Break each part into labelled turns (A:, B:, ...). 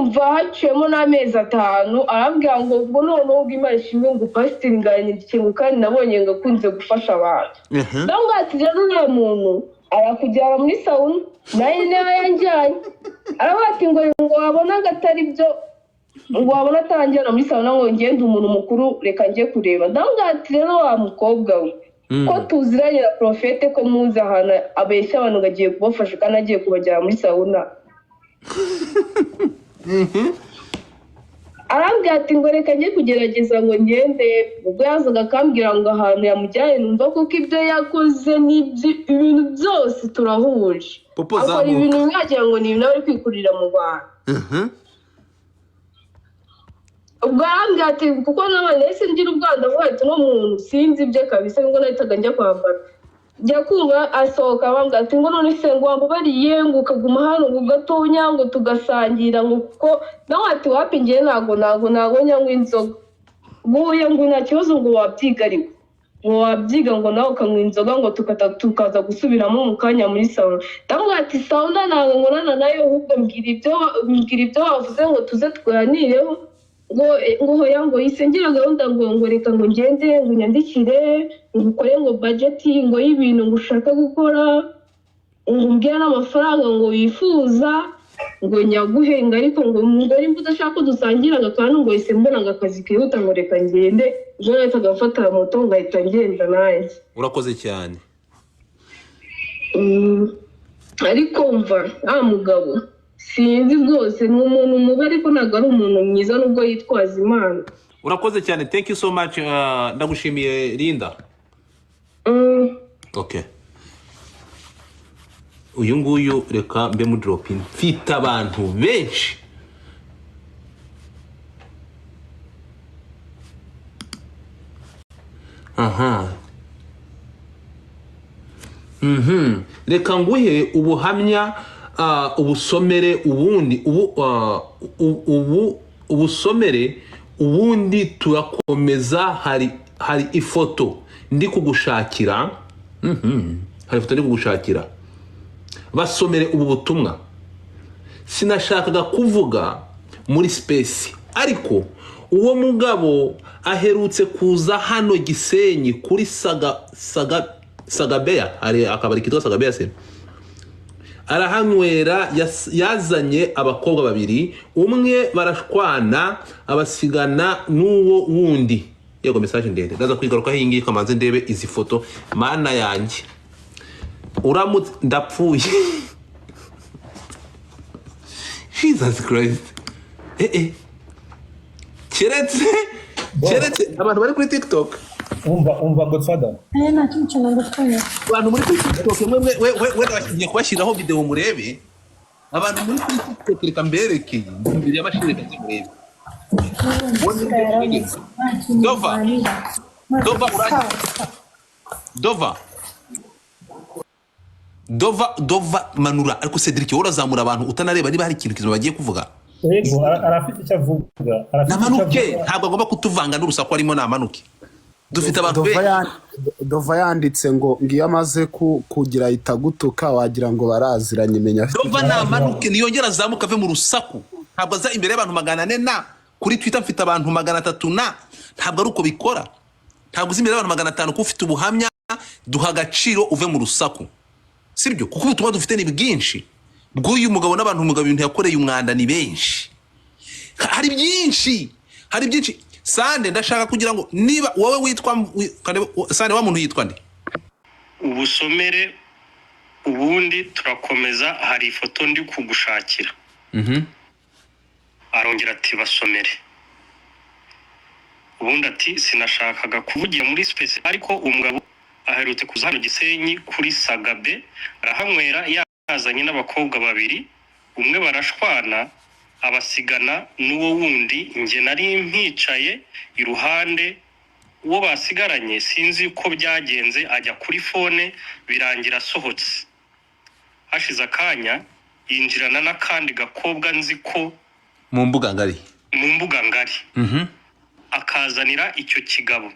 A: umva haciyemo n'amezi 5 arambwira ngo ubwo noneho ubw'Imana ishimwe ngo pasiteri nganyandike ngo kandi nabonye ngo akunze gufasha abantu. Ndabwo ati rero uriya muntu arakujyana muri sauna nayo niba yanjyanye aravuga ati ngo wabonaga atari byo ngo wabona atangira muri sauna ngo ngende umuntu mukuru reka njye kureba. Ndabwo ati rero wa mukobwa we ko tuziranye na profete ko muzi ahantu abeshya abantu gagiye kubafasha kandi agiye kubajyana muri sauna. Arambwira ati ngo reka njye kugerageza ngo ngende. Ubwo yazaga akambwira ngo ahantu yamujyanye numva kuko ibyo yakoze ibintu byose turahuje. Akora ibintu mwagira ngo ni ibintu ari kwikurira mu bantu. Ubwo arambwira ati kuko nabone ese ngira ubwanda bwahita no muntu sinzi ibyo kabisa ngo nahitaga njya kwambara. Njya kumva asohoka bambwira ati ngo none se ngo wabariye ngo ukaguma hano ngo gatonya ngo tugasangira ngo kuko nawe ati wapi ngiye ntago nyanywa inzoga. Nguye ngo nta kibazo ngo wabyiga ariko ngo wabyiga ngo nawe ukanywa inzoga ngo tukaza gusubiramo mu kanya muri sauna. Ndamubwira ati sauna ntago nkorana nayo ahubwo mbwira ibyo wavuze ngo tuze twanirireho ngo hoya ngo yisengera gahunda ngo reka ngo ngende ngo nyandikire ngo ukore ngo budget ngo y'ibintu ngo ushaka gukora ngo mbwira n'amafaranga ngo wifuza ngo nyaguhenga ariko ngo ngori mbuza shaka dusangira gakantu ngo ise mbona ngakazi kihuta ngo reka ngende ngo nahita gafata moto ngahita ngenda nanjye.
B: Urakoze cyane.
A: Ariko mva mugabo sinzi rwose ni umuntu mubi ariko ntabwo ari umuntu mwiza nubwo yitwaza Imana.
B: Urakoze cyane, thank you so much. Ndagushimiye Linda. Okay. Uyu nguyu reka mbe mu dropping mfite abantu benshi. Reka nguhe ubuhamya ubusomere ubundi ubusomere ubundi turakomeza. Hari ifoto ndi kugushakira. Hari ifoto ndi kugushakira. Basomere ubu butumwa. Sinashakaga kuvuga muri space ariko uwo mugabo aherutse kuza hano Gisenyi kuri Sagabeya. Hari akabari kitwa Sagabeya se. Arahanywera yazanye abakobwa babiri, umwe barashwana abasigana n'uwo wundi. Yego message ndende ndaza kwigaruka hingi kamanze ndebe izi foto mana yanjye. Uramutse ndapfuye. Jesus Christ. Keretse abantu bari kuri TikTok.
C: Umva Godfather.
D: Nta kintu nagutwaye.
B: Abantu muri TikTok we bagiye kubashiraho video murebe. Abantu muri TikTok reka mbereke imbere y'abashirika murebe. Dova manura ariko Cedric urazamura abantu utanareba niba hari ikintu kizima bagiye kuvuga.
C: Yego arafite icyo avuga.
B: Namanuke ntabwo agomba kutuvanga n'urusaku arimo namanuke. Dufite abantu
E: Dova yanditse ngo ngiye amaze kugira itagutuka wagira ngo baraziranye menya.
B: Dova namanuke niyongera azamuka ave mu rusaku. Ntabwo aza imbere y'abantu 400 na kuri Twitter mfite abantu 300 na ntabwo ari uko bikora. Ntabwo uzi imbere y'abantu 500 ko ufite ubuhamya duha agaciro uve mu rusaku. Sibyo kuko ubutumwa dufite ni bwinshi. Bw'uyu mugabo n'abantu umugabo ibintu yakoreye umwanda ni benshi. Hari byinshi. Sande ndashaka kugira ngo niba wowe witwa Sande wa muntu yitwa nde?
F: Ubusomere ubundi turakomeza hari ifoto ndi kugushakira. Arongera ati basomere. Ubundi ati sinashakaga kuvugira muri space ariko umugabo aherutse kuza hano Gisenyi kuri Sagabe arahanywera yazanye n'abakobwa babiri, umwe barashwana abasigana n'uwo wundi. Nge nari mpicaye iruhande uwo basigaranye sinzi uko byagenze ajya kuri phone birangira sohotse. Hashize akanya yinjirana n'akandi gakobwa nzi ko
B: mu mbuga ngari.
F: Akazanira icyo kigabo.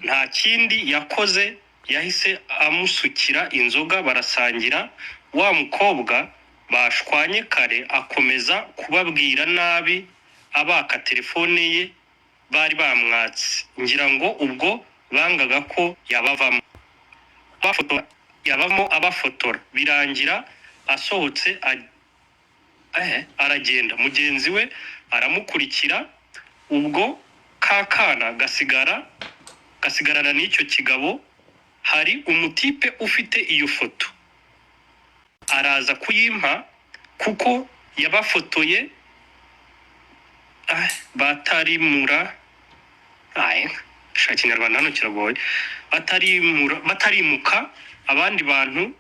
F: Nta kindi yakoze yahise amusukira inzoga barasangira. Wa mukobwa bashwanye kare akomeza kubabwira nabi abaka telefone ye bari bamwatse, ngira ngo ubwo bangaga ko yabavamo yabamo abafotora, birangira asohotse aragenda, mugenzi we aramukurikira, ubwo kakana gasigarana n'icyo kigabo. Hari umutipe ufite iyo foto araza kuyimpa kuko yabafotoye batarimura shaka Kinyarwanda hano kiragoye, batarimuka, abandi bantu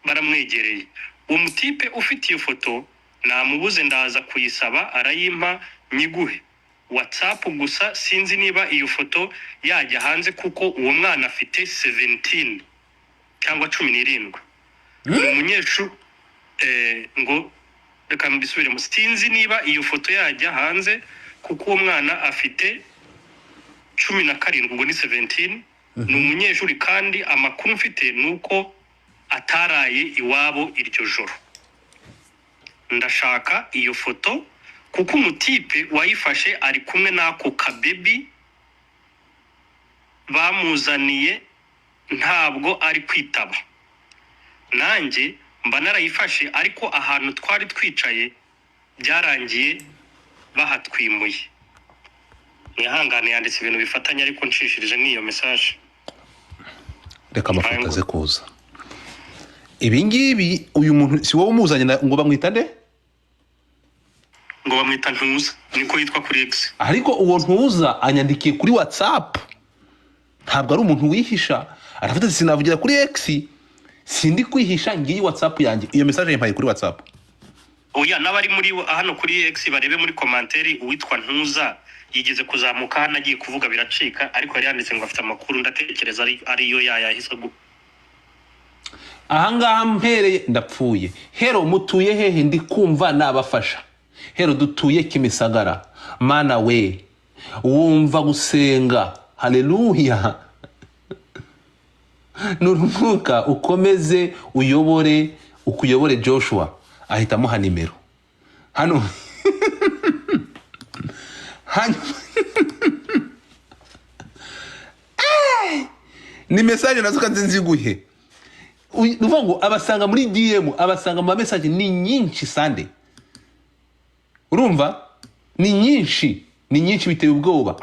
F: baramwegereye. Uwo mutipe ufite iyo foto namubuze, ndaza kuyisaba arayimpa nyiguhe WhatsApp gusa, sinzi niba iyo foto yajya hanze kuko uwo mwana afite 17 cyangwa 17. Umunyeshu ngo reka mbisubiremo, sinzi niba iyo foto yajya hanze kuko uwo mwana afite 17, ubwo ni 17. Ni umunyeshuri kandi amakuru mfite nuko ataraye iwabo iryo joro. Ndashaka iyo foto kuko umutipe wayifashe ari kumwe n'ako kabebi bamuzaniye, ntabwo ari kwitaba. Nanjye mba narayifashe, ariko ahantu twari twicaye byarangiye bahatwimuye. Nihangane, yanditse ibintu bifatanye ariko nshishirije n'iyo message.
B: Reka amafoto aze kuza. Ibi ngibi uyu muntu si wowe umuzanye ngo bamwita nde?
F: Ngo bamwita Ntuza, niko yitwa kuri X.
B: Ariko uwo Ntuza anyandikiye kuri WhatsApp, ntabwo ari umuntu wihisha. Aravuga ati sinavugira kuri X, sindi kwihisha, ngiye WhatsApp yanjye. Iyo message yampaye kuri WhatsApp.
F: Oya, n'abari muri hano kuri X barebe muri commentaire, uwitwa Ntuza yigeze kuzamuka hano agiye kuvuga biracika, ariko yari yanditse ngo afite amakuru, ndatekereza ari yo yahise
B: ahangaha mpereye ndapfuye. Hero mutuye hehe? Ndi kumva nabafasha. Hero dutuye Kimisagara. Mana we, wumva gusenga. Haleluya. Nurumuka ukomeze ukuyobore Joshua. Ahita muha nimero hano. Ni message nazuka nziguhe. Nuvuga ngo abasanga muri DM, abasanga mu message ni nyinshi sande. Urumva? Ni nyinshi biteye ubwoba.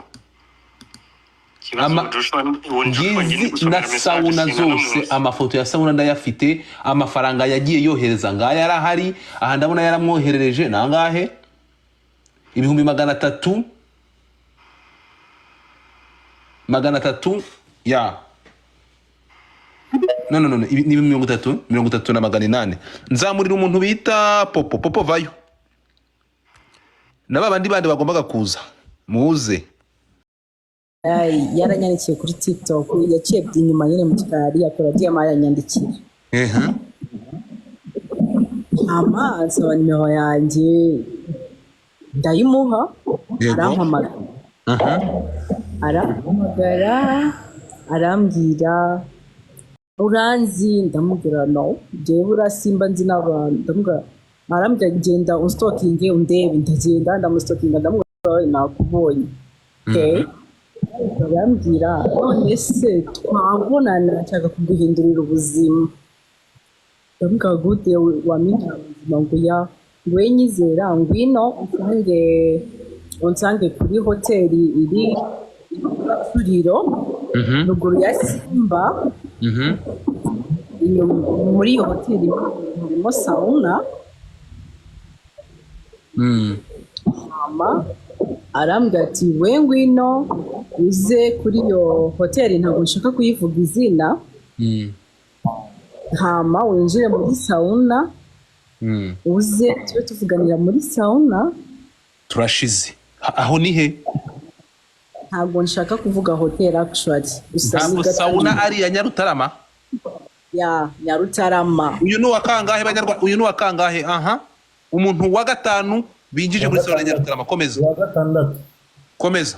B: Na sauna zose, amafoto ya sauna ndayafite, amafaranga yagiye yohereza ngaya yarahari, aha ndabona yaramwoherereje nangahe 300 ya no ni 30 na 800. Nzamurira umuntu bita Popo vayo n'abandi bagombaga kuza muze.
D: Yaranyandikiye kuri TikTok, yaciye inyuma nyine mu kikari akora DM yaranyandikira. Nsaba nimero yanjye ndayimuha, arampamagara arambwira uranzi, ndamubwira no, jewe urasimba nzi n'abantu, ndamubwira arambwira genda unstokinge undebe, ndagenda ndamustokinga, ndamubwira nakubonye. Okay, arambwira none se twabonana nshaka kuguhindurira ubuzima. Ndamubwira gute wamenya ubuzima? ngo ya wenyizera ngwino unsange kuri hoteli iri Turiro ruguru ya Simba. Muri iyo hoteli harimo sauna. Mama arambwira ati we ngwino uze kuri iyo hoteli, ntabwo nshaka kuyivuga izina, hama winjire muri sauna, uze tube tuvuganira muri sauna.
B: Turashize aho ni he?
D: Ntabwo nshaka kuvuga hotel actually.
B: Ntabwo sauna ari ya Nyarutarama?
D: Ya Nyarutarama.
B: Uyu ni wa kangahe Banyarwanda? Uyu ni wa kangahe? Umuntu wa 5 binjije muri sauna ya Nyarutarama. Komeza.
C: Wa 6.
B: Komeza.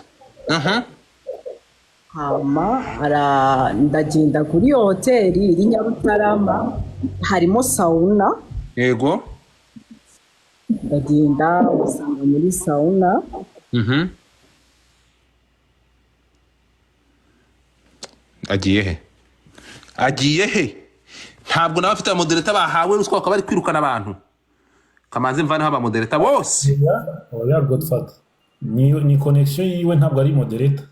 D: Hama ndagenda kuri iyo hoteli iri Nyarutarama, harimo sauna.
B: Yego.
D: ndagenda usanga muri sauna.
B: Agiye he ntabwo nawe afite abamodereta bahawe ruswa bakaba bari kwirukana abantu. Kamanzi mvana haba modereta bose.
C: Oya Godfather. Ni connection yiwe ntabwo ari moderator.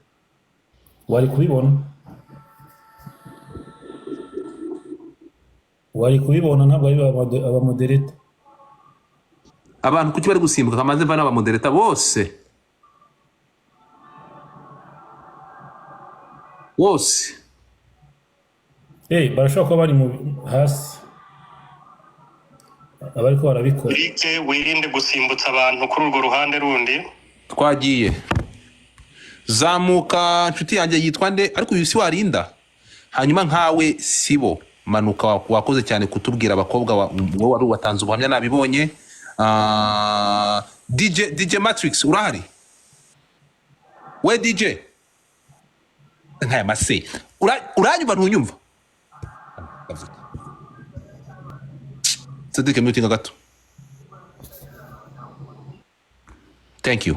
C: Wari kubibona? Ntabwo ari aba moderator.
B: Abantu kuki bari gusimbuka Kamanzi mvana haba modereta bose.
C: Barashobora kuba bari hasi. Abariko barabikora.
F: Wirinde gusimbutsa abantu kuri urwo ruhande rundi.
B: Twagiye. Zamuka nshuti yanjye yitwa nde ariko uyu si warinda. Hanyuma nkawe sibo manuka wakoze cyane kutubwira abakobwa wowe wari watanze ubuhamya nabibonye. DJ Matrix urahari? We DJ. Nkaya mase. Uranyumva ntunyumva? Sadike mutinga gato. Thank you.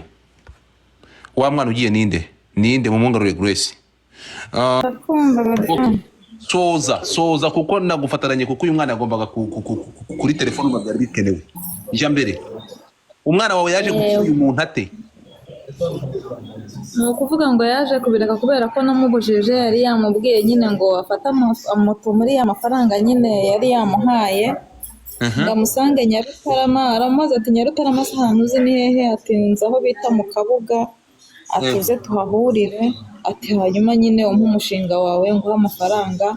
B: Wa mwana ugiye ninde mu mungarure Grace. Soza kuko nagufataranye kuko uyu mwana yagombaga kuri telefone mu byari bikenewe. Ijya mbere. Umwana wawe yaje gupfa uyu muntu ate?
G: Nukuvuga ngo yaje kubireka kubera ko namubujije yari yamubwiye nyine ngo afata moto muri ya mafaranga nyine yari yamuhaye. Ndamusange Nyarutarama aramaze ati Nyarutarama ahantu uzi ni hehe ati nzi aho bita mu Kabuga atuze tuhahurire ati hanyuma nyine umushinga wawe nguha amafaranga.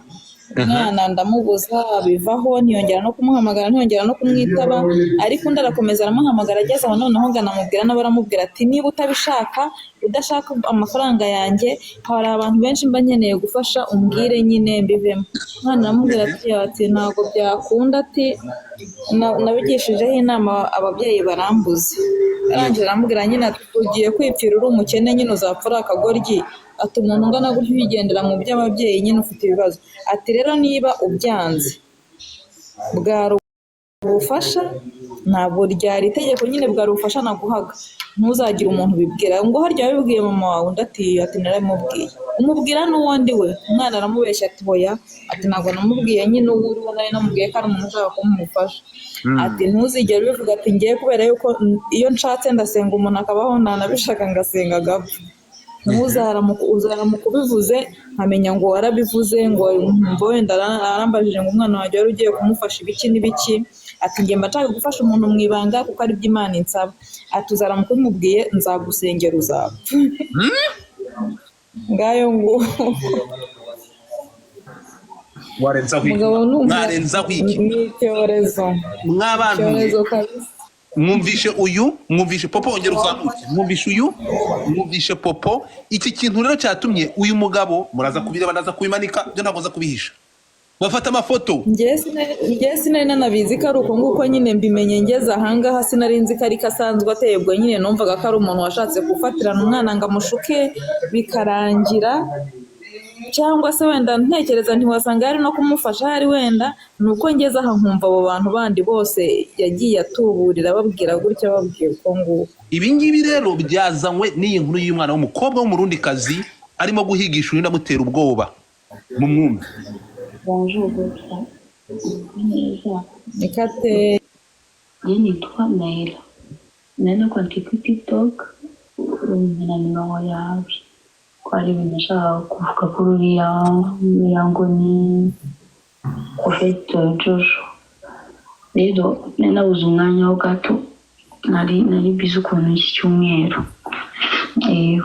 G: Umwana ndamubuza bivaho ntiyongera no kumuhamagara ntiyongera no kumwitaba ariko ndarakomeza aramuhamagara ageze aho noneho nganamubwira n'abaramubwira ati niba utabishaka udashaka amafaranga yanjye hari abantu benshi mba nkeneye gufasha umbwire nyine mbivemo. Umwana aramubwira ati ntabwo byakunda ati nabigishijeho inama ababyeyi barambuze. Arangije aramubwira nyine ati ugiye kwipfira uri umukene nyine uzapfura akagoryi ati umuntu ungana gutyo ubigendera mu by'ababyeyi nyine ufite ibibazo ati rero niba ubyanze bwari ubufasha ntabwo ryari itegeko nyine bwari ubufasha naguhaga ntuzagire umuntu ubibwira ngo harya wabibwiye mama wawe undi ati naramubwiye umubwira n'uwundi we. Umwana aramubeshya ati hoya ati ntabwo namubwiye nyine uwo uriho nari namubwiye ko ari umuntu ushaka kumufasha ati ntuzigere ubivuga ati ngiye kubera yuko iyo nshatse ndasenga umuntu akabaho ntanabishaka ngasenga agapfa. Uzaramuka ubivuze nkamenya ngo warabivuze ngo wenda arambajije ngo umwana wanjye wari ugiye kumufasha ibiki n'ibiki ati ngiye mba nshaka gufasha umuntu mu ibanga kuko ari byo Imana insaba ati uzaramuka ubimubwiye nzagusengera uzapfa. Ngayo ngo
B: mwarenzaho iki
G: n'icyorezo kabisa.
B: Mwumvishe popo ongera uzamuke mwumvishe popo. Iki kintu rero cyatumye uyu mugabo muraza kubireba ndaza kubimanika byo ntabwo za kubihisha bafata amafoto.
G: Njye sinari nanabizi ko ari uko nguko nyine mbimenye ngeze ahangaha sinari nzi ko ari kasanzwe atebwe nyine numvaga ko ari umuntu washatse gufatirana umwana ngo amushuke bikarangira cyangwa se wenda ntekereza ntiwasanga ari no kumufasha hari wenda nuko ngeze aha nkumva abo bantu bandi bose yagiye atuburira babwira gutya babwiye uko nguko.
B: Ibi ngibi rero byazanywe n'iyi nkuru y'umwana w'umukobwa w'umurundikazi arimo guhigisha undi amutera ubwoba mu mwumva.
H: Bonjour Godfather.
G: Nikate
H: nitwa Naila. Naenda kwandika kuri TikTok na nimero yawe. Kwari binashaka kuvuga kuri uriya ngo ni ufite Jojo. Rero nabuze umwanya wo gato nari bize ukuntu iki cyumweru.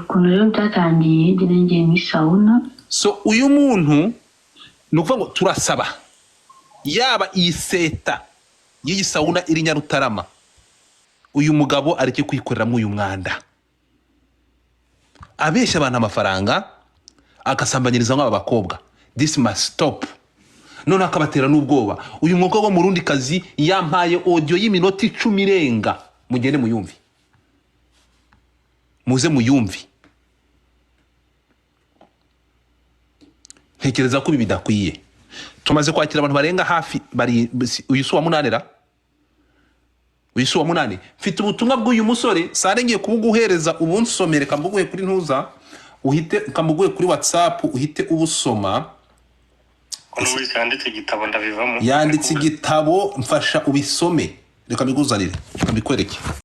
H: Ukuntu rero byatangiye ngiye muri sauna.
B: So uyu muntu nukuvuga ngo turasaba yaba iyi seta y'iyi sauna iri Nyarutarama uyu mugabo areke kwikoreramo uyu mwanda abeshya abantu amafaranga agasambanyiriza nk'aba bakobwa. This must stop. None akabatera n'ubwoba. Uyu mukobwa wo mu rundi kazi yampaye audio y'iminota 10 irenga. Mugende muyumvi. Muze muyumvi. Ntekereza ko ibi bidakwiye. Tumaze kwakira abantu barenga hafi bari uyu suwa munanera wisi wa munani mfite ubutumwa bw'uyu musore sare ngiye kubuguhereza ubunsomere kambuguye kuri ntuza uhite kambuguye kuri WhatsApp uhite ubusoma.
F: Uno wese yanditse igitabo ndabivamo.
B: Yanditse igitabo mfasha ubisome reka mbiguzanire mbikwereke.